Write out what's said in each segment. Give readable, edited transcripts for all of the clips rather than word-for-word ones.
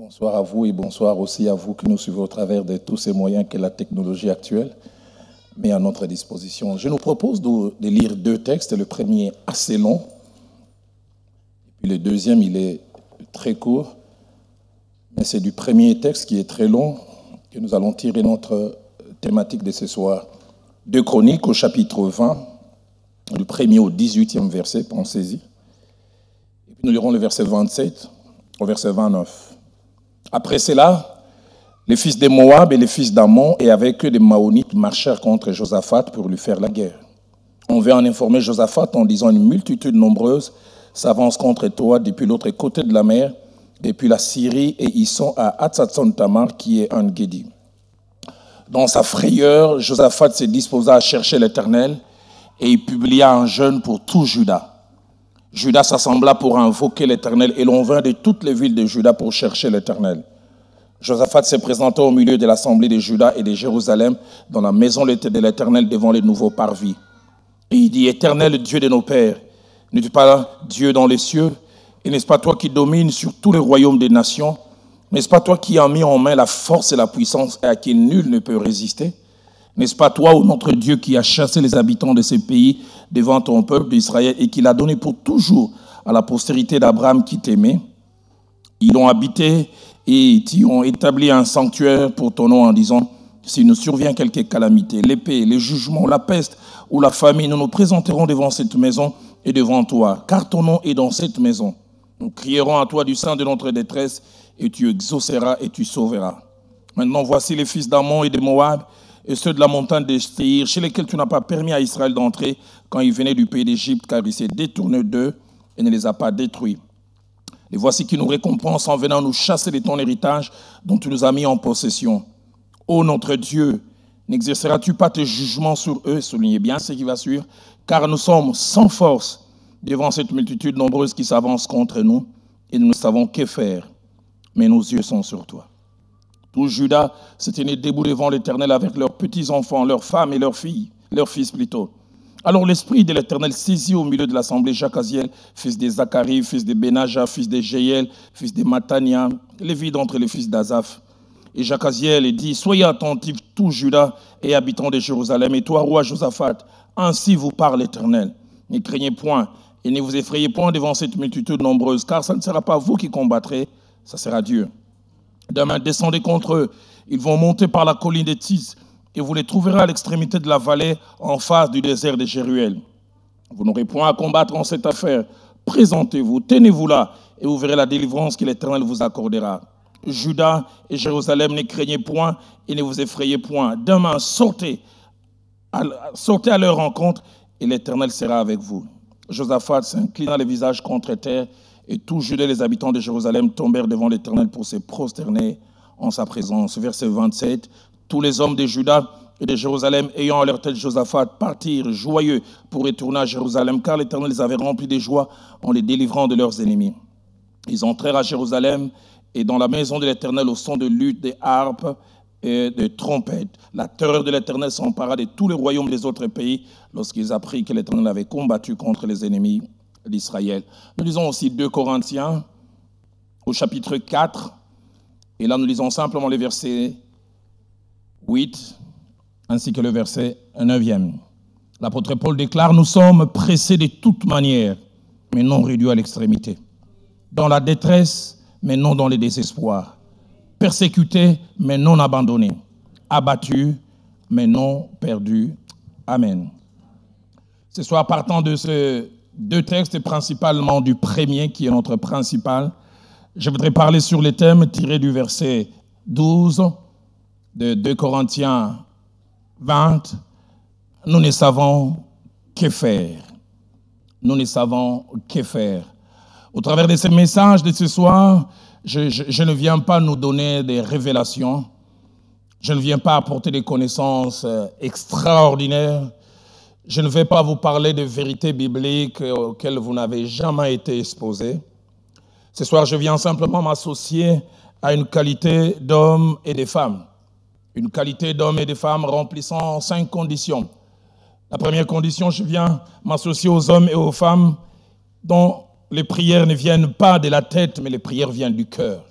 Bonsoir à vous et bonsoir aussi à vous qui nous suivez au travers de tous ces moyens que la technologie actuelle met à notre disposition. Je nous propose de lire deux textes. Le premier est assez long, et puis le deuxième, il est très court. Mais c'est du premier texte qui est très long que nous allons tirer notre thématique de ce soir. 2 Chroniques au chapitre 20, du 1er au 18e verset, pensez-y. Et puis nous lirons le verset 27 au verset 29. Après cela, les fils de Moab et les fils d'Ammon et avec eux des Maonites marchèrent contre Josaphat pour lui faire la guerre. On vint en informer Josaphat en disant: une multitude nombreuse s'avance contre toi depuis l'autre côté de la mer, depuis la Syrie, et ils sont à Hatzatson-Tamar qui est un Guédi. Dans sa frayeur, Josaphat se disposa à chercher l'Éternel et il publia un jeûne pour tout Juda. Juda s'assembla pour invoquer l'Éternel et l'on vint de toutes les villes de Juda pour chercher l'Éternel. Josaphat se présenta au milieu de l'assemblée de Juda et de Jérusalem dans la maison de l'Éternel devant les nouveaux parvis. Et il dit: Éternel, Dieu de nos pères, n'es-tu pas Dieu dans les cieux? Et n'est-ce pas toi qui domines sur tous les royaumes des nations? N'est-ce pas toi qui as mis en main la force et la puissance et à qui nul ne peut résister? N'est-ce pas toi, ô notre Dieu, qui as chassé les habitants de ces pays devant ton peuple d'Israël et qui l'a donné pour toujours à la postérité d'Abraham qui t'aimait? Ils l'ont habité et t'y ont établi un sanctuaire pour ton nom en disant: s'il nous survient quelque calamité, l'épée, les jugements, la peste ou la famine, nous nous présenterons devant cette maison et devant toi, car ton nom est dans cette maison. Nous crierons à toi du sein de notre détresse et tu exauceras et tu sauveras. Maintenant, voici les fils d'Ammon et de Moab et ceux de la montagne de Séir, chez lesquels tu n'as pas permis à Israël d'entrer quand il venait du pays d'Égypte, car il s'est détourné d'eux et ne les a pas détruits. Et voici qui nous récompense en venant nous chasser de ton héritage dont tu nous as mis en possession. Ô notre Dieu, n'exerceras-tu pas tes jugements sur eux? Soulignez bien ce qui va suivre, car nous sommes sans force devant cette multitude nombreuse qui s'avance contre nous et nous ne savons que faire, mais nos yeux sont sur toi. Tout Juda s'est tenu debout devant l'Éternel avec leurs petits-enfants, leurs femmes et leurs filles, leurs fils plutôt. Alors l'Esprit de l'Éternel saisit au milieu de l'assemblée Jacaziel, fils de Zacharie, fils de Benaja, fils de Jéiel, fils de Matania, Lévi d'entre les fils d'Azaph. Et Jacaziel dit: soyez attentifs, tout Juda et habitants de Jérusalem, et toi, roi Josaphat, ainsi vous parle l'Éternel. Ne craignez point et ne vous effrayez point devant cette multitude nombreuse, car ça ne sera pas vous qui combattrez, ça sera Dieu. Demain, descendez contre eux. Ils vont monter par la colline de Tis et vous les trouverez à l'extrémité de la vallée en face du désert de Jéruel. Vous n'aurez point à combattre en cette affaire. Présentez-vous, tenez-vous là et vous verrez la délivrance que l'Éternel vous accordera. Juda et Jérusalem, ne craignez point et ne vous effrayez point. Demain, sortez à leur rencontre et l'Éternel sera avec vous. Josaphat s'inclina le visage contre terre et tout Juda et les habitants de Jérusalem tombèrent devant l'Éternel pour se prosterner en sa présence. Verset 27, tous les hommes de Juda et de Jérusalem ayant à leur tête Josaphat partirent joyeux pour retourner à Jérusalem, car l'Éternel les avait remplis de joie en les délivrant de leurs ennemis. Ils entrèrent à Jérusalem et dans la maison de l'Éternel au son de luth, de harpes et de trompettes. La terreur de l'Éternel s'empara de tous les royaumes des autres pays lorsqu'ils apprirent que l'Éternel avait combattu contre les ennemis d'Israël. Nous lisons aussi 2 Corinthiens au chapitre 4 et là nous lisons simplement les versets 8 ainsi que le verset 9e. L'apôtre Paul déclare: nous sommes pressés de toute manière mais non réduits à l'extrémité, dans la détresse mais non dans le désespoir, persécutés mais non abandonnés, abattus mais non perdus. Amen. Ce soir, partant de ces 2 textes, et principalement du premier qui est notre principal, je voudrais parler sur les thèmes tirés du verset 12 de 2 Corinthiens 20. Nous ne savons que faire. Nous ne savons que faire. Au travers de ces messages de ce soir, je ne viens pas nous donner des révélations. Je ne viens pas apporter des connaissances extraordinaires. Je ne vais pas vous parler de vérités bibliques auxquelles vous n'avez jamais été exposés. Ce soir, je viens simplement m'associer à une qualité d'hommes et de femmes. Une qualité d'hommes et de femmes remplissant 5 conditions. La première condition, je viens m'associer aux hommes et aux femmes dont les prières ne viennent pas de la tête, mais les prières viennent du cœur.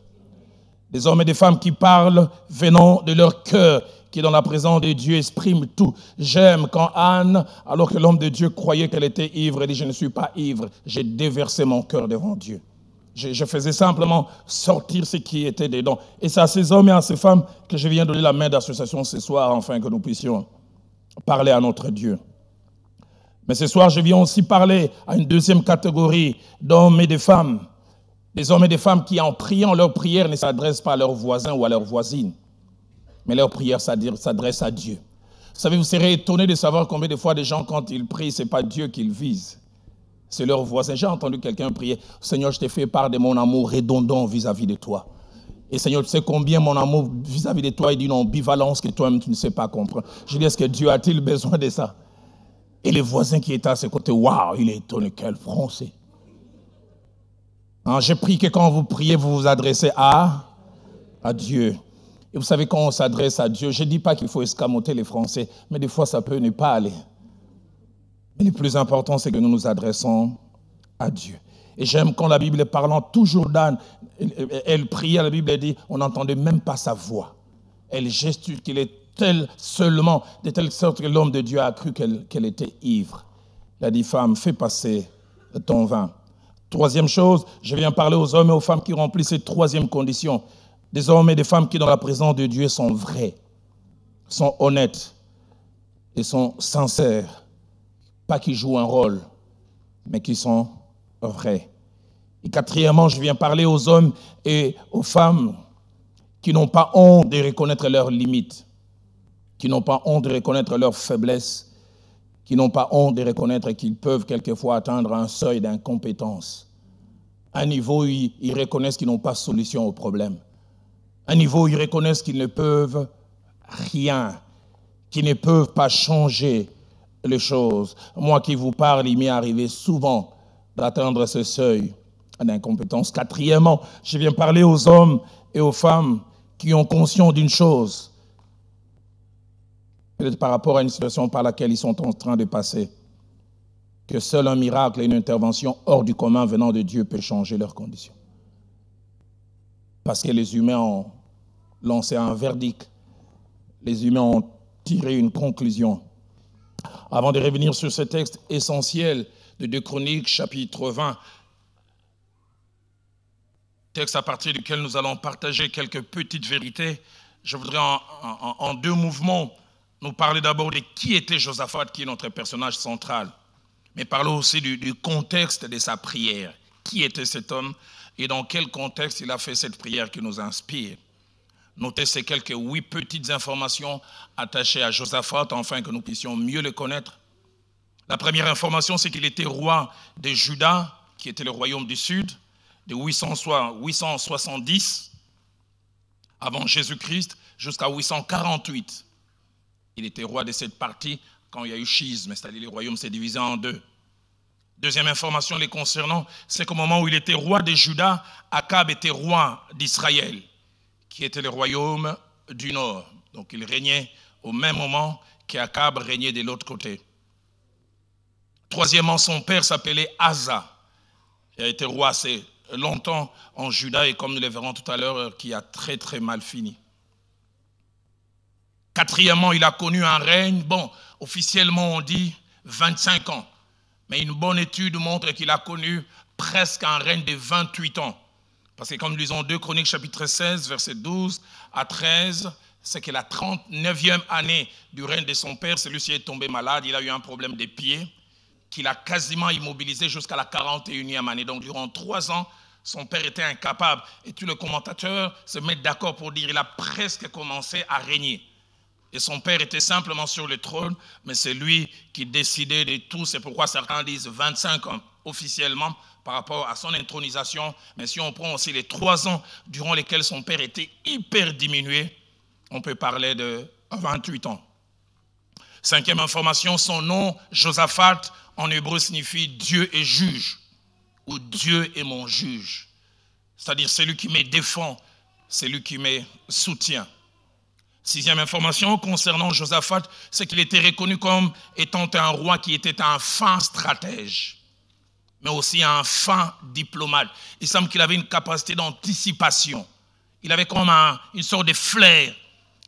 Des hommes et des femmes qui parlent venant de leur cœur, qui dans la présence de Dieu expriment tout. J'aime quand Anne, alors que l'homme de Dieu croyait qu'elle était ivre, elle dit « Je ne suis pas ivre, j'ai déversé mon cœur devant Dieu. » Je faisais simplement sortir ce qui était dedans. Et c'est à ces hommes et à ces femmes que je viens donner la main d'association ce soir, afin que nous puissions parler à notre Dieu. Mais ce soir, je viens aussi parler à une deuxième catégorie d'hommes et de femmes. Des hommes et des femmes qui, en priant, leur prière ne s'adresse pas à leurs voisins ou à leurs voisines, mais leur prière s'adresse à Dieu. Vous savez, vous serez étonné de savoir combien de fois des gens, quand ils prient, ce n'est pas Dieu qu'ils visent, c'est leur voisin. J'ai entendu quelqu'un prier « Seigneur, je t'ai fait part de mon amour redondant vis-à-vis de toi. Et Seigneur, tu sais combien mon amour vis-à-vis de toi est d'une ambivalence que toi-même tu ne sais pas comprendre. » Je dis, est-ce que Dieu a-t-il besoin de ça? Et les voisins qui étaient à ses côtés, waouh, il est étonné, quel français. Hein, j'ai pris que quand vous priez, vous vous adressez à Dieu. Et vous savez, quand on s'adresse à Dieu, je ne dis pas qu'il faut escamoter les Français, mais des fois, ça peut ne pas aller. Mais le plus important, c'est que nous nous adressons à Dieu. Et j'aime quand la Bible est parlant toujours d'Anne, elle priait, la Bible dit, on n'entendait même pas sa voix. Elle gesticule qu'il est tel seulement, de telle sorte que l'homme de Dieu a cru qu'elle était ivre. Il a dit, femme, fais passer ton vin. Troisième chose, je viens parler aux hommes et aux femmes qui remplissent cette troisième condition. Des hommes et des femmes qui, dans la présence de Dieu, sont vrais, sont honnêtes et sont sincères. Pas qui jouent un rôle, mais qui sont vrais. Et quatrièmement, je viens parler aux hommes et aux femmes qui n'ont pas honte de reconnaître leurs limites, qui n'ont pas honte de reconnaître leurs faiblesses, qui n'ont pas honte de reconnaître qu'ils peuvent quelquefois atteindre un seuil d'incompétence. Un niveau où ils reconnaissent qu'ils n'ont pas de solution au problème. Un niveau où ils reconnaissent qu'ils ne peuvent rien, qu'ils ne peuvent pas changer les choses. Moi qui vous parle, il m'est arrivé souvent d'atteindre ce seuil d'incompétence. Quatrièmement, je viens parler aux hommes et aux femmes qui ont conscience d'une chose, peut-être par rapport à une situation par laquelle ils sont en train de passer, que seul un miracle et une intervention hors du commun venant de Dieu peut changer leurs conditions. Parce que les humains ont lancé un verdict, les humains ont tiré une conclusion. Avant de revenir sur ce texte essentiel de 2 Chroniques, chapitre 20, texte à partir duquel nous allons partager quelques petites vérités, je voudrais en deux mouvements nous parler d'abord de qui était Josaphat, qui est notre personnage central, mais parler aussi du contexte de sa prière. Qui était cet homme et dans quel contexte il a fait cette prière qui nous inspire. Notez ces quelques 8 petites informations attachées à Josaphat, afin que nous puissions mieux le connaître. La première information, c'est qu'il était roi de Juda, qui était le royaume du Sud, de 870 avant Jésus-Christ jusqu'à 848. Il était roi de cette partie quand il y a eu schisme, c'est-à-dire le royaume s'est divisé en deux. Deuxième information les concernant, c'est qu'au moment où il était roi de Juda, Akab était roi d'Israël, qui était le royaume du Nord. Donc il régnait au même moment qu'Akab régnait de l'autre côté. Troisièmement, son père s'appelait Asa. Il a été roi assez longtemps en Juda et comme nous le verrons tout à l'heure, qui a très très mal fini. Quatrièmement, il a connu un règne, officiellement on dit 25 ans, mais une bonne étude montre qu'il a connu presque un règne de 28 ans. Parce que comme nous lisons 2 Chroniques chapitre 16, verset 12 à 13, c'est que la 39e année du règne de son père, celui-ci est tombé malade, il a eu un problème des pieds, qu'il a quasiment immobilisé jusqu'à la 41e année. Donc durant 3 ans, son père était incapable. Et tous les commentateurs se mettent d'accord pour dire qu'il a presque commencé à régner. Et son père était simplement sur le trône, mais c'est lui qui décidait de tout. C'est pourquoi certains disent 25 ans officiellement par rapport à son intronisation. Mais si on prend aussi les 3 ans durant lesquels son père était hyper diminué, on peut parler de 28 ans. Cinquième information, son nom, Josaphat, en hébreu signifie Dieu est juge, ou Dieu est mon juge. C'est-à-dire celui qui me défend, celui qui me soutient. Sixième information concernant Josaphat, c'est qu'il était reconnu comme étant un roi qui était un fin stratège, mais aussi un fin diplomate. Il semble qu'il avait une capacité d'anticipation. Il avait comme une sorte de flair.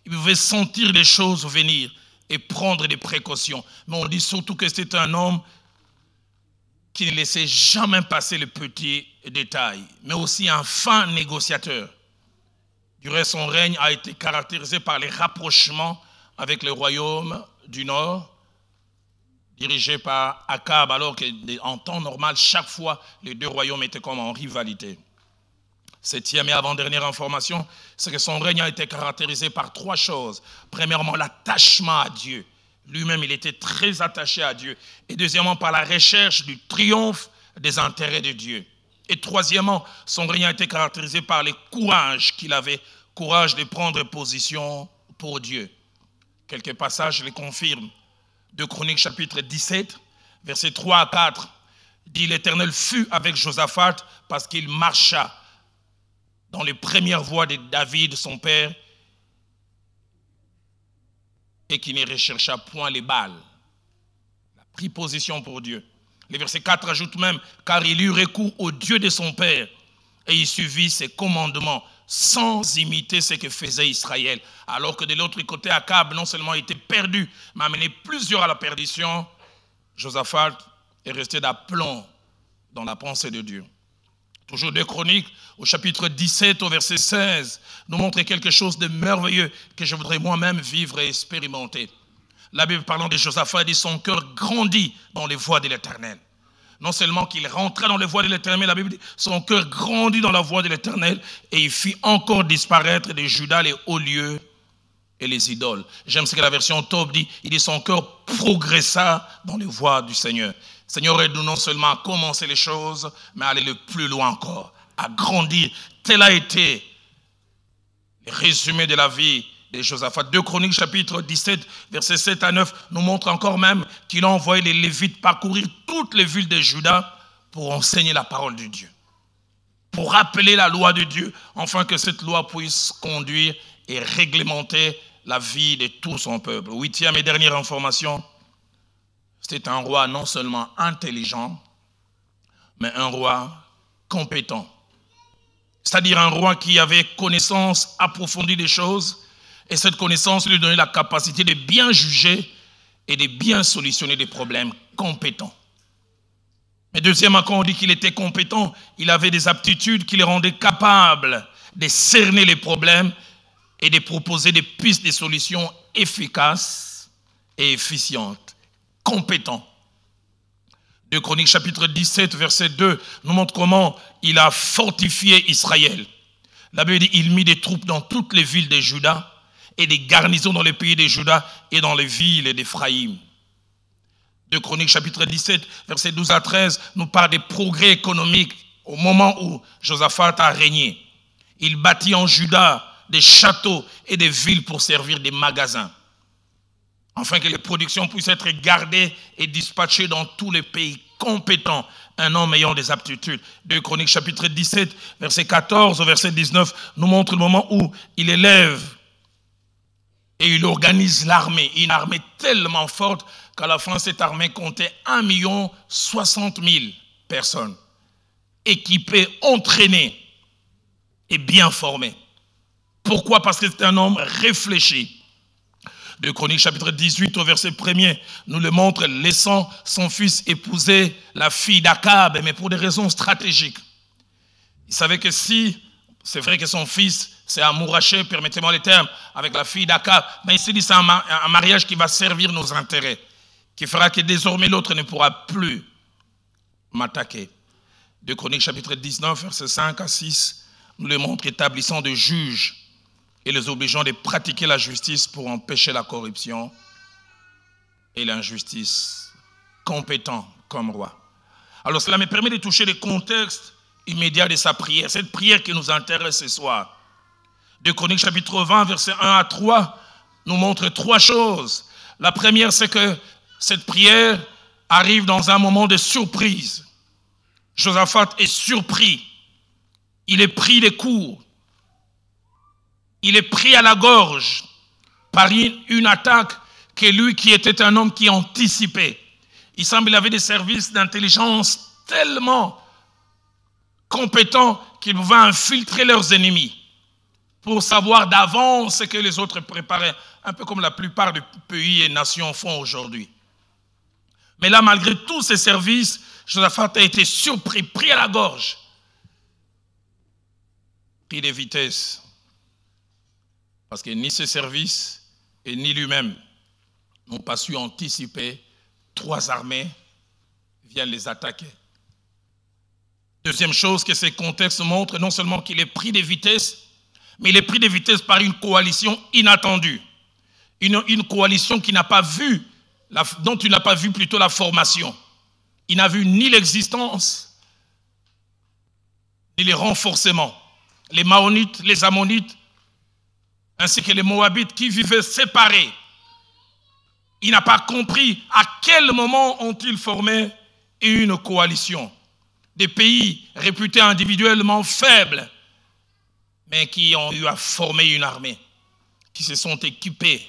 Il pouvait sentir des choses venir et prendre des précautions. Mais on dit surtout que c'était un homme qui ne laissait jamais passer les petits détails, mais aussi un fin négociateur. Du reste, son règne a été caractérisé par les rapprochements avec le royaume du Nord, dirigé par Akab, alors qu'en temps normal, chaque fois, les deux royaumes étaient comme en rivalité. Septième et avant-dernière information, c'est que son règne a été caractérisé par trois choses. Premièrement, l'attachement à Dieu. Lui-même, il était très attaché à Dieu. Et deuxièmement, par la recherche du triomphe des intérêts de Dieu. Et troisièmement, son règne a été caractérisé par le courage qu'il avait, courage de prendre position pour Dieu. Quelques passages les confirment. 2 Chroniques chapitre 17, versets 3 à 4, dit « L'Éternel fut avec Josaphat parce qu'il marcha dans les premières voies de David, son père, et qui ne rechercha point les Baals. » Il a pris position pour Dieu. Le verset 4 ajoute même « Car il eut recours au Dieu de son père, et il suivit ses commandements, sans imiter ce que faisait Israël. » Alors que de l'autre côté, Akab non seulement était perdu, mais a amené plusieurs à la perdition, Josaphat est resté d'aplomb dans la pensée de Dieu. Toujours 2 Chroniques, au chapitre 17, au verset 16, nous montre quelque chose de merveilleux que je voudrais moi-même vivre et expérimenter. La Bible parlant de Josaphat dit son cœur grandit dans les voies de l'Éternel. Non seulement qu'il rentra dans les voies de l'Éternel, la Bible dit son cœur grandit dans la voie de l'Éternel et il fit encore disparaître de Juda les hauts lieux et les idoles. J'aime ce que la version Top dit, il dit son cœur progressa dans les voies du Seigneur. Seigneur, aide-nous non seulement à commencer les choses, mais à aller le plus loin encore, à grandir. Tel a été le résumé de la vie de Josaphat. 2 Chroniques chapitre 17, versets 7 à 9, nous montre encore même qu'il a envoyé les Lévites parcourir toutes les villes de Juda pour enseigner la parole de Dieu, pour rappeler la loi de Dieu, afin que cette loi puisse conduire et réglementer la vie de tout son peuple. Huitième et dernière information, c'était un roi non seulement intelligent, mais un roi compétent. C'est-à-dire un roi qui avait connaissance approfondie des choses, et cette connaissance lui donnait la capacité de bien juger et de bien solutionner des problèmes. Compétent. Mais deuxièmement, quand on dit qu'il était compétent, il avait des aptitudes qui le rendaient capable de cerner les problèmes et de proposer des pistes de solutions efficaces et efficientes. Compétent. 2 Chroniques chapitre 17, verset 2, nous montre comment il a fortifié Israël. La Bible dit il mit des troupes dans toutes les villes de Juda et des garnisons dans les pays de Juda et dans les villes d'Éphraïm. 2 Chroniques chapitre 17, verset 12 à 13, nous parle des progrès économiques au moment où Josaphat a régné. Il bâtit en Juda des châteaux et des villes pour servir des magasins, afin que les productions puissent être gardées et dispatchées dans tous les pays. Compétent, un homme ayant des aptitudes. 2 Chroniques chapitre 17, verset 14 au verset 19, nous montre le moment où il élève et il organise l'armée. Une armée tellement forte qu'à la fin, cette armée comptait 1 060 000 personnes, équipées, entraînées et bien formées. Pourquoi? Parce que c'est un homme réfléchi. 2 Chroniques chapitre 18 au verset 1er nous le montre laissant son fils épouser la fille d'Akab, mais pour des raisons stratégiques. Il savait que si, c'est vrai que son fils s'est amouraché, permettez-moi les termes, avec la fille d'Akab, mais il s'est dit c'est un mariage qui va servir nos intérêts, qui fera que désormais l'autre ne pourra plus m'attaquer. 2 Chroniques chapitre 19 verset 5 à 6 nous le montre établissant des juges et les obligeant de pratiquer la justice pour empêcher la corruption et l'injustice. Compétent comme roi. Alors cela me permet de toucher le contexte immédiat de sa prière, cette prière qui nous intéresse ce soir. 2 Chroniques chapitre 20, versets 1 à 3, nous montre trois choses. La première, c'est que cette prière arrive dans un moment de surprise. Josaphat est surpris. Il est pris de court. Il est pris à la gorge par une attaque que lui qui était un homme qui anticipait. Il semble qu'il avait des services d'intelligence tellement compétents qu'ils pouvaient infiltrer leurs ennemis. pour savoir d'avance ce que les autres préparaient, un peu comme la plupart des pays et nations font aujourd'hui. Mais là, malgré tous ces services, Josaphat a été surpris, pris à la gorge, pris des vitesses. Parce que ni ses services et ni lui-même n'ont pas su anticiper 3 armées viennent les attaquer. Deuxième chose que ces contextes montrent, non seulement qu'il est pris des vitesses, mais il est pris des vitesses par une coalition inattendue. Une coalition qui n'a pas vu, dont il n'a pas vu plutôt la formation. Il n'a vu ni l'existence, ni les renforcements. Les Maonites, les Ammonites, ainsi que les Moabites qui vivaient séparés. Il n'a pas compris à quel moment ont-ils formé une coalition. Des pays réputés individuellement faibles, mais qui ont eu à former une armée, qui se sont équipés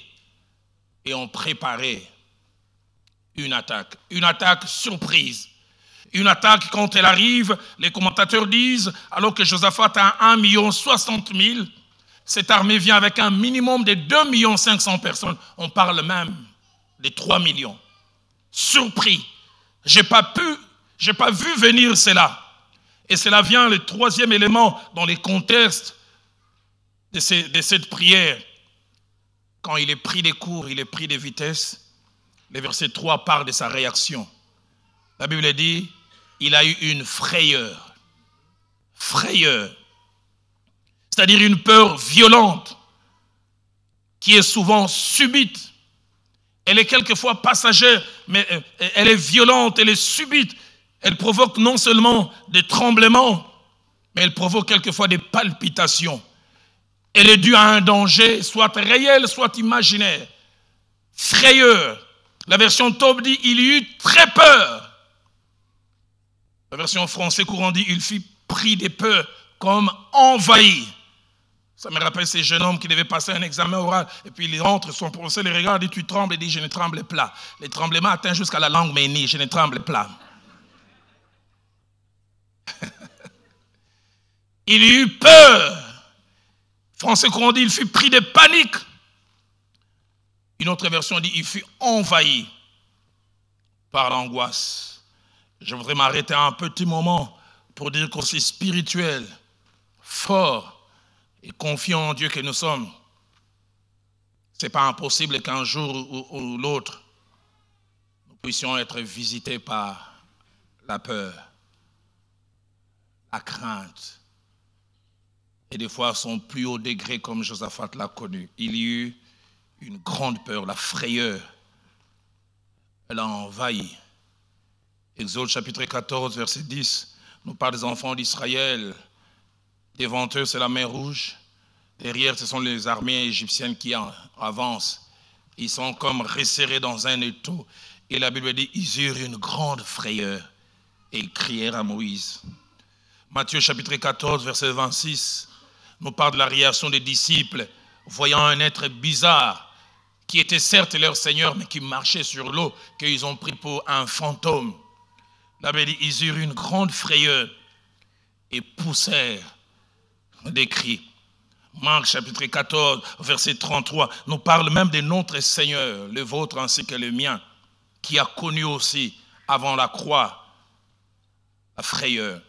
et ont préparé une attaque surprise. Une attaque, quand elle arrive, les commentateurs disent, alors que Josaphat a 1 060 000, cette armée vient avec un minimum de 2 500 000 personnes. On parle même des 3 millions. Surpris. J'ai pas vu venir cela. Et cela vient, le troisième élément, dans les contextes de cette prière. Quand il est pris des cours, il est pris des vitesses. Le verset 3 parle de sa réaction. La Bible dit, il a eu une frayeur. Frayeur. C'est-à-dire une peur violente qui est souvent subite. Elle est quelquefois passagère, mais elle est violente, elle est subite. Elle provoque non seulement des tremblements, mais elle provoque quelquefois des palpitations. Elle est due à un danger, soit réel, soit imaginaire. Frayeur. La version Taube dit, il y eut très peur. La version français courant dit, il fut pris de peur, comme envahi. Ça me rappelle ces jeunes hommes qui devaient passer un examen oral, et puis ils rentrent, son professeur les regarde, et tu trembles, et dit, je ne tremble pas. Les tremblements atteignent jusqu'à la langue, mais ni, je ne tremble pas. Il y eut peur. Français courant dit, il fut pris de panique. Une autre version dit, il fut envahi par l'angoisse. Je voudrais m'arrêter un petit moment pour dire qu'aussi spirituel, fort et confiant en Dieu que nous sommes, ce n'est pas impossible qu'un jour ou l'autre, nous puissions être visités par la peur, la crainte, et des fois à son plus haut degré comme Josaphat l'a connu. Il y eut une grande peur, la frayeur. Elle a envahi. Exode chapitre 14, verset 10, nous parle des enfants d'Israël. Devant eux, c'est la mer Rouge. Derrière, ce sont les armées égyptiennes qui avancent. Ils sont comme resserrés dans un étau. Et la Bible dit, ils eurent une grande frayeur. Et ils crièrent à Moïse. Matthieu chapitre 14, verset 26, nous parle de la réaction des disciples, voyant un être bizarre, qui était certes leur Seigneur, mais qui marchait sur l'eau, qu'ils ont pris pour un fantôme. La Bible dit, ils eurent une grande frayeur et poussèrent des cris. Marc chapitre 14, verset 33, nous parle même de notre Seigneur, le vôtre ainsi que le mien, qui a connu aussi, avant la croix, la frayeur.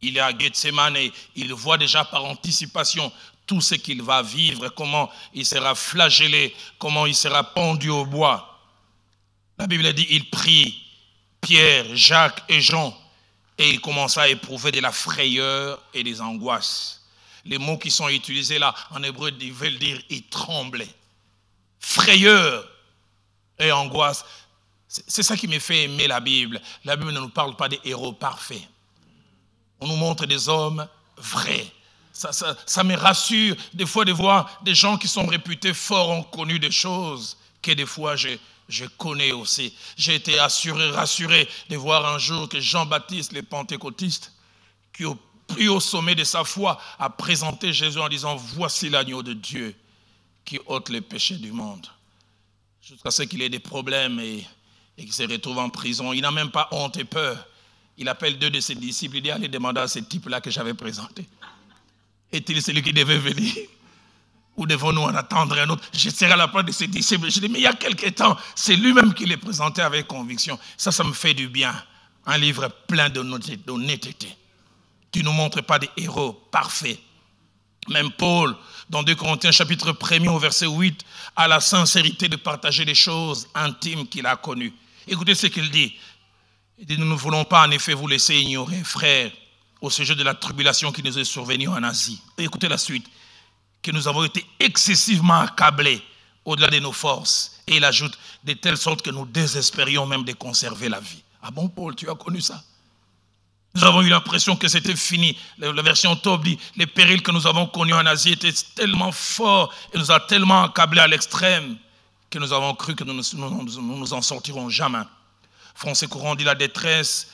Il est à Gethsémane et il voit déjà par anticipation tout ce qu'il va vivre, comment il sera flagellé, comment il sera pendu au bois. La Bible dit, il prie Pierre, Jacques et Jean et il commença à éprouver de la frayeur et des angoisses. Les mots qui sont utilisés là en hébreu veulent dire il tremblait. Frayeur et angoisse. C'est ça qui me fait aimer la Bible. La Bible ne nous parle pas des héros parfaits. On nous montre des hommes vrais. Ça me rassure des fois de voir des gens qui sont réputés forts, ont connu des choses que des fois je connais aussi. J'ai été rassuré de voir un jour que Jean-Baptiste, le pentecôtiste, qui au plus haut sommet de sa foi, a présenté Jésus en disant « Voici l'agneau de Dieu qui ôte les péchés du monde. » Jusqu'à ce qu'il ait des problèmes et qu'il se retrouve en prison. Il n'a même pas honte et peur. Il appelle 2 de ses disciples, il dit « Allez demander à ce type-là que j'avais présenté. » Est-il celui qui devait venir? Ou devons-nous en attendre un autre? Je serai à la place de ses disciples. Je dis, mais il y a quelque temps, c'est lui-même qui les présentait avec conviction. Ça me fait du bien. Un livre plein d'honnêteté. Tu ne nous montres pas des héros parfaits. Même Paul, dans 2 Corinthiens chapitre 1er au verset 8, a la sincérité de partager des choses intimes qu'il a connues. Écoutez ce qu'il dit. Il dit, nous ne voulons pas en effet vous laisser ignorer, frères, au sujet de la tribulation qui nous est survenue en Asie. Et écoutez la suite. Que nous avons été excessivement accablés au-delà de nos forces. Et il ajoute, de telle sorte que nous désespérions même de conserver la vie. Ah bon, Paul, tu as connu ça? Nous avons eu l'impression que c'était fini. La version Tob dit, les périls que nous avons connus en Asie étaient tellement forts et nous a tellement accablés à l'extrême que nous avons cru que nous nous en sortirons jamais. Français courant dit la détresse,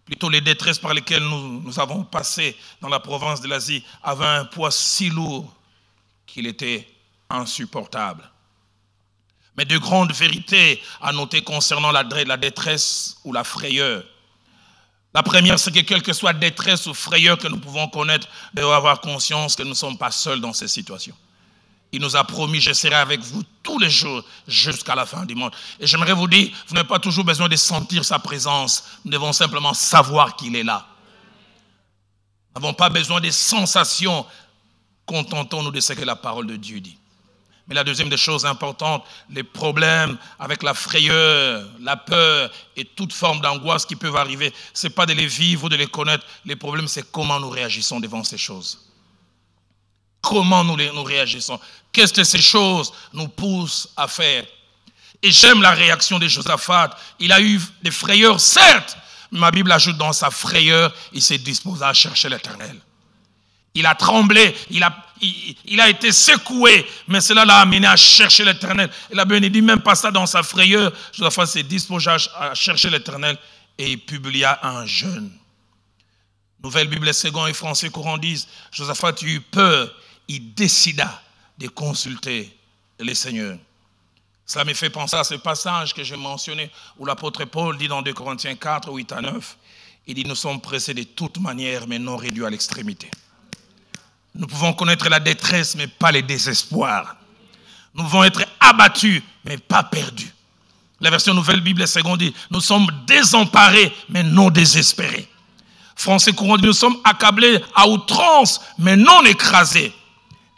plutôt les détresses par lesquelles nous avons passé dans la province de l'Asie avaient un poids si lourd qu'il était insupportable. Mais de grandes vérités à noter concernant la détresse ou la frayeur. La première, c'est que quelle que soit détresse ou frayeur que nous pouvons connaître, nous devons avoir conscience que nous ne sommes pas seuls dans ces situations. Il nous a promis, je serai avec vous tous les jours jusqu'à la fin du monde. Et j'aimerais vous dire, vous n'avez pas toujours besoin de sentir sa présence. Nous devons simplement savoir qu'il est là. Nous n'avons pas besoin de sensations. Contentons-nous de ce que la parole de Dieu dit. Mais la deuxième des choses importantes, les problèmes avec la frayeur, la peur et toute forme d'angoisse qui peuvent arriver, ce n'est pas de les vivre ou de les connaître. Les problèmes, c'est comment nous réagissons devant ces choses. Comment nous réagissons? Qu'est-ce que ces choses nous poussent à faire? Et j'aime la réaction de Josaphat. Il a eu des frayeurs, certes, mais ma Bible ajoute dans sa frayeur, il s'est disposé à chercher l'Éternel. Il a tremblé, il a été secoué, mais cela l'a amené à chercher l'Éternel. Et la Bible ne dit même pas ça dans sa frayeur. Josaphat s'est disposé à chercher l'Éternel et il publia un jeûne. Nouvelle Bible Second et Français courant disent, Josaphat eut peur, il décida de consulter le Seigneur. Cela me fait penser à ce passage que j'ai mentionné où l'apôtre Paul dit dans 2 Corinthiens 4, 8 à 9, il dit, nous sommes pressés de toute manière, mais non réduits à l'extrémité. Nous pouvons connaître la détresse, mais pas le désespoir. Nous pouvons être abattus, mais pas perdus. La version Nouvelle Bible Seconde dit, nous sommes désemparés, mais non désespérés. Français courant dit, nous sommes accablés à outrance, mais non écrasés.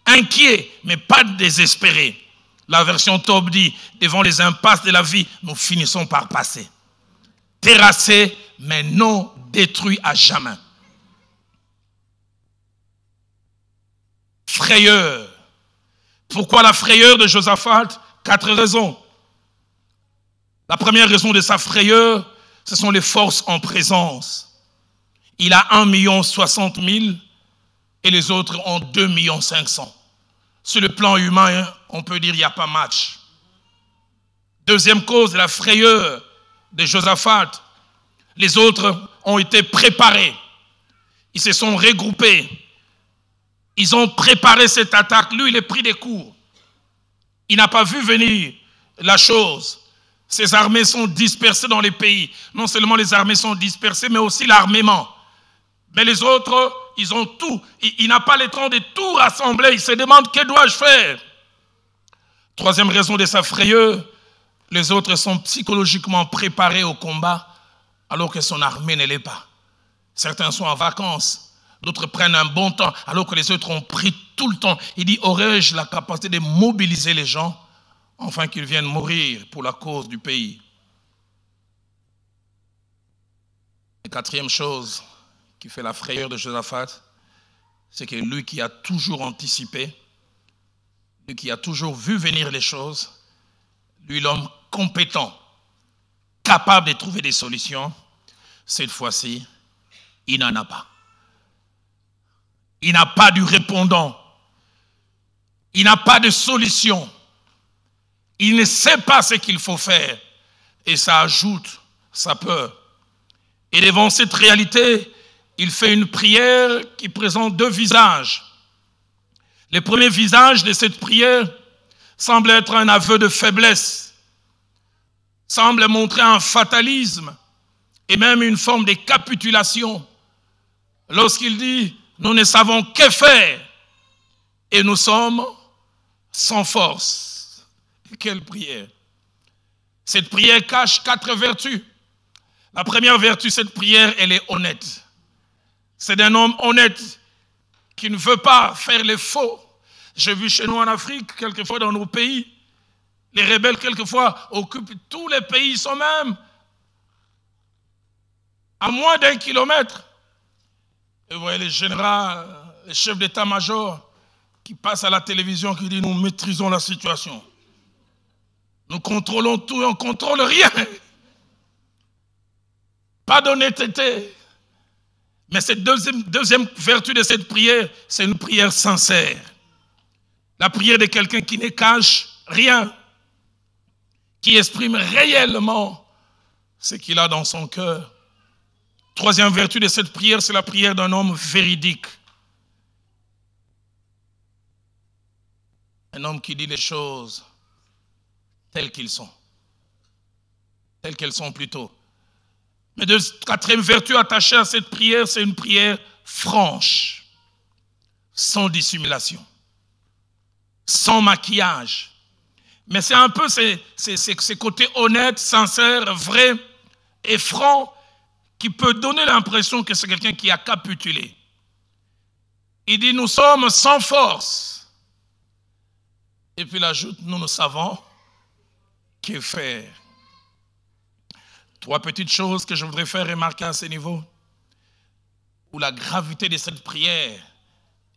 Inquiets, mais pas désespérés. La version Tob dit, devant les impasses de la vie, nous finissons par passer. Terrassés, mais non détruits à jamais. Frayeur. Pourquoi la frayeur de Josaphat? 4 raisons. La première raison de sa frayeur, ce sont les forces en présence. Il a 1,060 000 et les autres ont 2,5 millions. Sur le plan humain, on peut dire qu'il n'y a pas match. Deuxième cause de la frayeur de Josaphat, les autres ont été préparés. Ils se sont regroupés. Ils ont préparé cette attaque. Lui, il est pris des coups. Il n'a pas vu venir la chose. Ses armées sont dispersées dans les pays. Non seulement les armées sont dispersées, mais aussi l'armement. Mais les autres, ils ont tout. Il n'a pas le temps de tout rassembler. Il se demande, que dois-je faire? Troisième raison de sa frayeur, les autres sont psychologiquement préparés au combat, alors que son armée ne l'est pas. Certains sont en vacances. D'autres prennent un bon temps, alors que les autres ont pris tout le temps. Il dit, aurais-je la capacité de mobiliser les gens, afin qu'ils viennent mourir pour la cause du pays? La quatrième chose qui fait la frayeur de Josaphat, c'est que lui qui a toujours anticipé, lui qui a toujours vu venir les choses, lui l'homme compétent, capable de trouver des solutions, cette fois-ci, il n'en a pas. Il n'a pas du répondant. Il n'a pas de solution. Il ne sait pas ce qu'il faut faire. Et ça ajoute sa peur. Et devant cette réalité, il fait une prière qui présente 2 visages. Le premier visage de cette prière semble être un aveu de faiblesse, semble montrer un fatalisme et même une forme de capitulation. Lorsqu'il dit, nous ne savons que faire et nous sommes sans force. Quelle prière! Cette prière cache 4 vertus. La première vertu, cette prière, elle est honnête. C'est d'un homme honnête qui ne veut pas faire les faux. J'ai vu chez nous en Afrique, quelquefois dans nos pays, les rebelles, quelquefois, occupent tous les pays, ils sont même à moins d'1 kilomètre. Et vous voyez les généraux, les chefs d'état-major qui passent à la télévision, qui disent « Nous maîtrisons la situation. Nous contrôlons tout et on ne contrôle rien. » Pas d'honnêteté. Mais cette deuxième vertu de cette prière, c'est une prière sincère. La prière de quelqu'un qui ne cache rien, qui exprime réellement ce qu'il a dans son cœur. Troisième vertu de cette prière, c'est la prière d'un homme véridique. Un homme qui dit les choses telles qu'elles sont. Telles qu'elles sont plutôt. Mais quatrième vertu attachée à cette prière, c'est une prière franche, sans dissimulation, sans maquillage. Mais c'est un peu ces côtés honnêtes, sincères, vrais et francs qui peut donner l'impression que c'est quelqu'un qui a capitulé. Il dit, nous sommes sans force. Et puis il ajoute, nous ne savons que faire. 3 petites choses que je voudrais faire remarquer à ce niveau, où la gravité de cette prière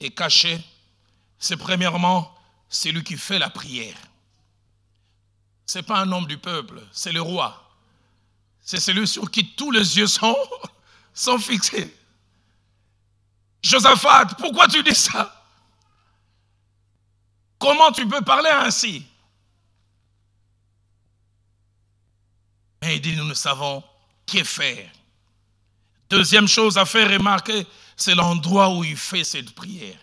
est cachée. C'est premièrement celui qui fait la prière. Ce n'est pas un homme du peuple, c'est le roi. C'est celui sur qui tous les yeux sont fixés. Josaphat, pourquoi tu dis ça? Comment tu peux parler ainsi? Et il dit, nous ne savons que faire. Deuxième chose à faire remarquer, c'est l'endroit où il fait cette prière.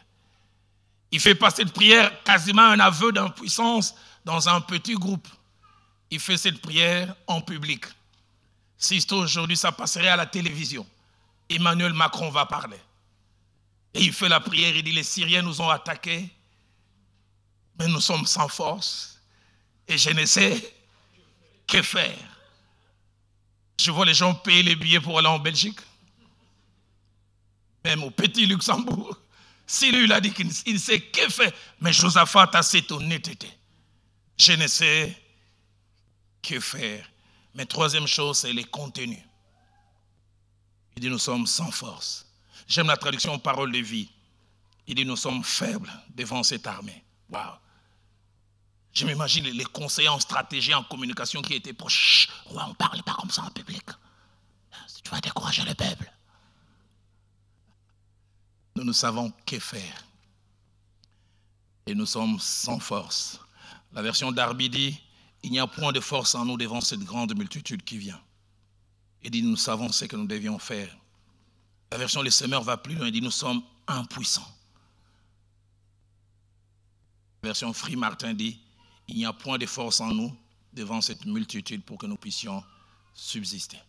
Il ne fait pas cette prière quasiment un aveu d'impuissance dans un petit groupe. Il fait cette prière en public. Si c'était aujourd'hui, ça passerait à la télévision. Emmanuel Macron va parler. Et il fait la prière, il dit, les Syriens nous ont attaqués, mais nous sommes sans force, et je ne sais que faire. Je vois les gens payer les billets pour aller en Belgique, même au petit Luxembourg. Si lui, il a dit qu'il ne sait que faire, mais Josaphat a cette honnêteté. Je ne sais que faire. Mais troisième chose, c'est les contenus. Il dit, nous sommes sans force. J'aime la traduction parole de vie. Il dit, nous sommes faibles devant cette armée. Waouh! Je m'imagine les conseillers en stratégie, en communication qui étaient proches. Ouais, on ne parle pas comme ça en public. Tu vas décourager le peuple. Nous ne savons que faire. Et nous sommes sans force. La version d'Arbi dit, il n'y a point de force en nous devant cette grande multitude qui vient. Il dit, nous savons ce que nous devions faire. La version Les Semeurs va plus loin, il dit, nous sommes impuissants. La version Free Martin dit, il n'y a point de force en nous devant cette multitude pour que nous puissions subsister.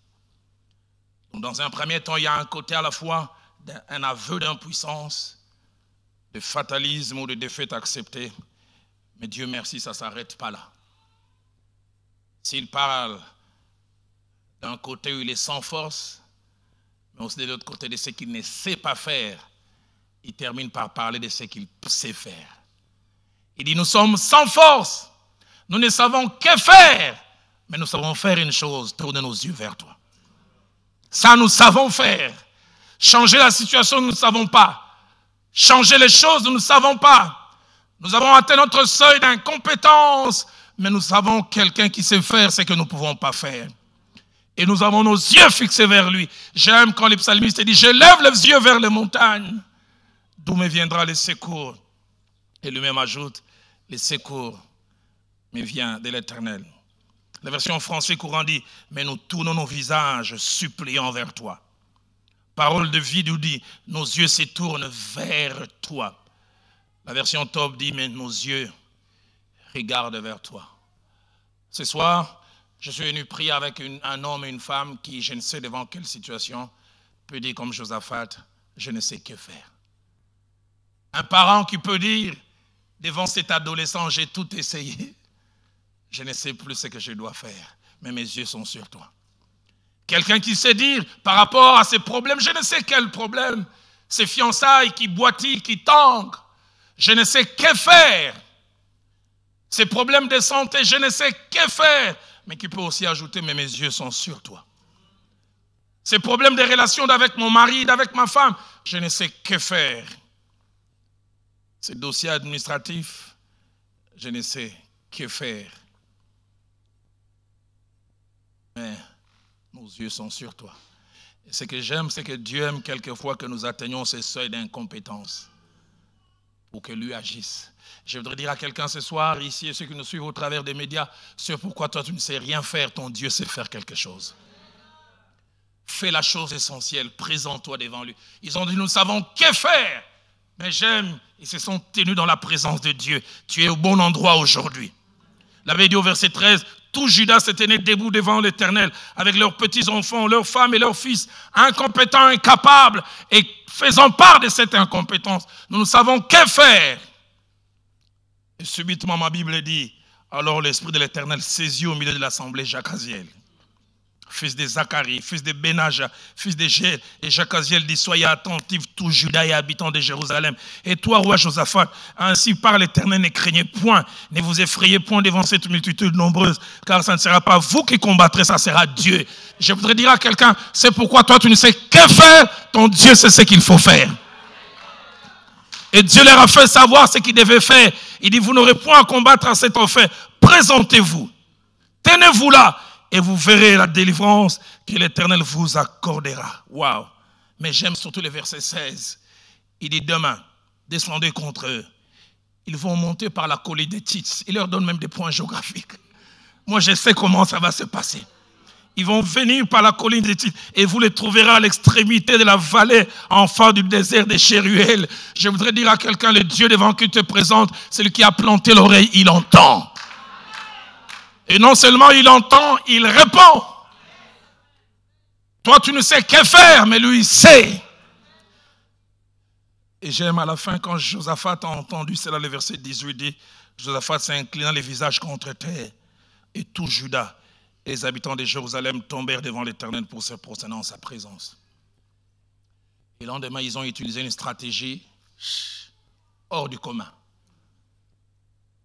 Donc, dans un premier temps, il y a un côté à la fois d'un aveu d'impuissance, de fatalisme ou de défaite acceptée. Mais Dieu merci, ça ne s'arrête pas là. S'il parle d'un côté où il est sans force, mais aussi de l'autre côté de ce qu'il ne sait pas faire, il termine par parler de ce qu'il sait faire. Il dit, nous sommes sans force, nous ne savons que faire, mais nous savons faire une chose, tourner nos yeux vers toi. Ça, nous savons faire. Changer la situation, nous ne savons pas. Changer les choses, nous ne savons pas. Nous avons atteint notre seuil d'incompétence, mais nous savons quelqu'un qui sait faire ce que nous ne pouvons pas faire. Et nous avons nos yeux fixés vers lui. J'aime quand le psalmiste dit, je lève les yeux vers les montagnes, d'où me viendra le secours. Et lui-même ajoute, le secours me vient de l'Éternel. La version français courant dit, mais nous tournons nos visages suppliants vers toi. Parole de vie nous dit, nos yeux se tournent vers toi. La version top dit, mais nos yeux regardent vers toi. Ce soir, je suis venu prier avec un homme et une femme qui, je ne sais devant quelle situation, peut dire comme Josaphat, je ne sais que faire. Un parent qui peut dire, devant cet adolescent, j'ai tout essayé. Je ne sais plus ce que je dois faire, mais mes yeux sont sur toi. Quelqu'un qui sait dire, par rapport à ses problèmes, je ne sais quel problème, ses fiançailles qui boitillent, qui tanguent, je ne sais que faire. Ses problèmes de santé, je ne sais que faire, mais qui peut aussi ajouter, mais mes yeux sont sur toi. Ces problèmes de relations avec mon mari, avec ma femme, je ne sais que faire. Ces dossiers administratifs, je ne sais que faire. Mais nos yeux sont sur toi. Et ce que j'aime, c'est que Dieu aime quelquefois que nous atteignions ce seuil d'incompétence pour que lui agisse. Je voudrais dire à quelqu'un ce soir, ici, et ceux qui nous suivent au travers des médias, sur pourquoi toi tu ne sais rien faire, ton Dieu sait faire quelque chose. Fais la chose essentielle, présente-toi devant lui. Ils ont dit, nous ne savons que faire. Mais j'aime, ils se sont tenus dans la présence de Dieu. Tu es au bon endroit aujourd'hui. La Bible dit au verset 13, tout Judas se tenait debout devant l'Éternel, avec leurs petits-enfants, leurs femmes et leurs fils, incompétents, incapables, et faisant part de cette incompétence. Nous ne savons que faire. Et subitement, ma Bible dit, alors l'Esprit de l'Éternel saisit au milieu de l'assemblée Jacaziel, fils de Zacharie, fils de Benaja, fils de Géel. Et Jacaziel dit, soyez attentifs, tous Judas et habitants de Jérusalem. Et toi, roi Josaphat, ainsi par l'Éternel, ne craignez point, ne vous effrayez point devant cette multitude nombreuse, car ça ne sera pas vous qui combattrez, ça sera Dieu. Je voudrais dire à quelqu'un, c'est pourquoi toi tu ne sais que faire, ton Dieu sait ce qu'il faut faire. Et Dieu leur a fait savoir ce qu'ils devaient faire. Il dit, vous n'aurez point à combattre à cet offert, présentez-vous, tenez-vous là, et vous verrez la délivrance que l'Éternel vous accordera. Waouh! Mais j'aime surtout le verset 16. Il dit, demain, descendez contre eux. Ils vont monter par la colline des Tits. Il leur donne même des points géographiques. Moi, je sais comment ça va se passer. Ils vont venir par la colline des Tits et vous les trouverez à l'extrémité de la vallée, en face du désert de Chéruel. Je voudrais dire à quelqu'un, le Dieu devant qui te présente, celui qui a planté l'oreille, il entend. Et non seulement il entend, il répond. Toi, tu ne sais que faire, mais lui, il sait. Et j'aime à la fin, quand Josaphat a entendu, c'est là le verset 18 dit, Josaphat s'inclinant les visages contre terre, et tout Juda et les habitants de Jérusalem tombèrent devant l'Éternel pour se prosterner en sa présence. Et le lendemain, ils ont utilisé une stratégie hors du commun.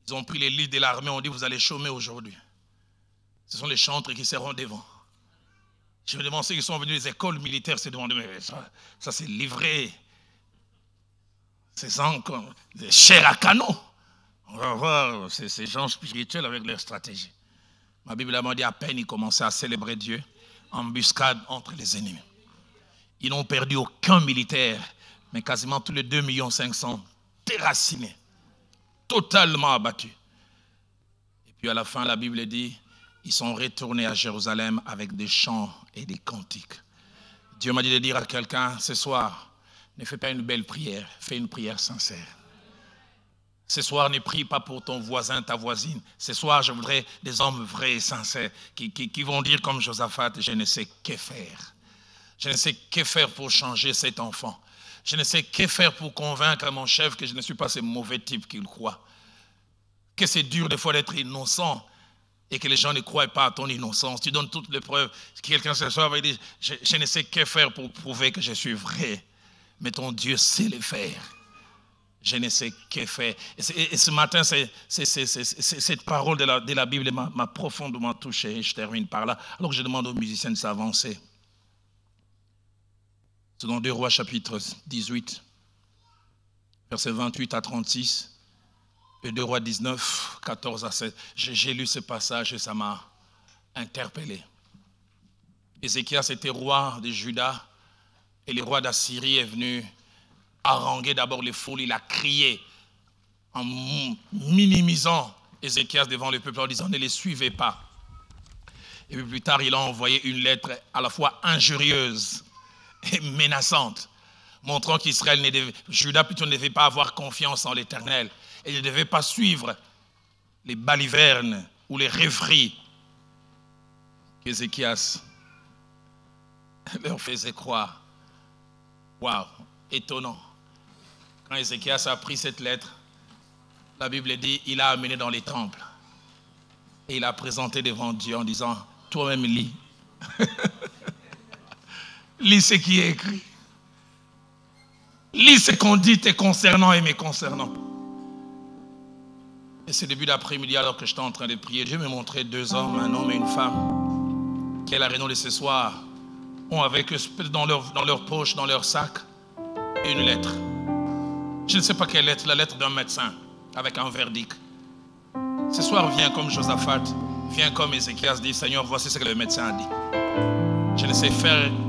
Ils ont pris les livres de l'armée, on dit, vous allez chômer aujourd'hui. Ce sont les chantres qui seront devant. Je me demande ceux qui sont venus des écoles militaires se demandent, mais ça c'est livré. C'est des chairs à canon. On va voir ces gens spirituels avec leur stratégie. Ma Bible m'a dit à peine ils commençaient à célébrer Dieu, embuscade entre les ennemis. Ils n'ont perdu aucun militaire, mais quasiment tous les 2,5 millions déracinés, totalement abattus. Et puis à la fin, la Bible dit, ils sont retournés à Jérusalem avec des chants et des cantiques. Dieu m'a dit de dire à quelqu'un ce soir, ne fais pas une belle prière, fais une prière sincère. Ce soir, ne prie pas pour ton voisin, ta voisine. Ce soir, je voudrais des hommes vrais et sincères qui vont dire comme Josaphat, je ne sais que faire. Je ne sais que faire pour changer cet enfant. Je ne sais que faire pour convaincre mon chef que je ne suis pas ce mauvais type qu'il croit. Que c'est dur des fois d'être innocent et que les gens ne croient pas à ton innocence. Tu donnes toutes les preuves. Quelqu'un ce soir va dire, je ne sais que faire pour prouver que je suis vrai. Mais ton Dieu sait le faire. Je ne sais que faire. Et ce matin, cette parole de la Bible m'a profondément touché. Et je termine par là. Alors je demande aux musiciens de s'avancer. C'est dans 2 Rois chapitre 18, versets 28 à 36. Et 2 Rois 19, 14 à 16. J'ai lu ce passage et ça m'a interpellé. Ézéchias était roi de Juda et le roi d'Assyrie est venu haranguer d'abord les foules. Il a crié en minimisant Ézéchias devant le peuple en disant ne les suivez pas. Et puis plus tard, il a envoyé une lettre à la fois injurieuse et menaçante, montrant qu'Israël Juda plutôt ne devait pas avoir confiance en l'Éternel et ne devait pas suivre les balivernes ou les rêveries qu'Ézéchias leur faisait croire. Waouh, étonnant. Quand Ézéchias a pris cette lettre, la Bible dit, il l'a amené dans les temples. Et il a présenté devant Dieu en disant, toi-même lis. Lis ce qui est écrit. Lis ce qu'on dit te concernant et me concernant. Et ce début d'après-midi, alors que j'étais en train de prier, Dieu me montrait deux hommes, un homme et une femme, qui à la réunion de ce soir ont avec eux dans leur poche, dans leur sac, une lettre. Je ne sais pas quelle lettre, la lettre d'un médecin avec un verdict. Ce soir, viens comme Josaphat, viens comme Ézéchias, dit, Seigneur, voici ce que le médecin a dit. Je ne sais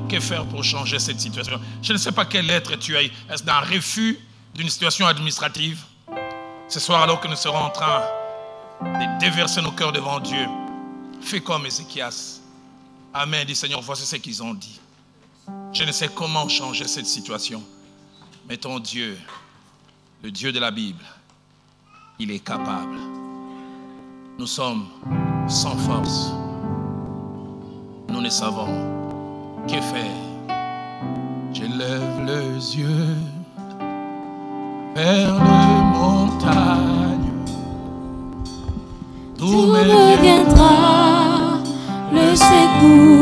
que faire pour changer cette situation. Je ne sais pas quelle lettre tu as. Est-ce d'un refus d'une situation administrative? Ce soir, alors que nous serons en train de déverser nos cœurs devant Dieu, fais comme Ézéchias. Amen. Dis, Seigneur, voici ce qu'ils ont dit. Je ne sais comment changer cette situation. Mais ton Dieu, le Dieu de la Bible, il est capable. Nous sommes sans force. Nous ne savons que faire. Je lève les yeux vers les montagnes. D'où me viendra le secours?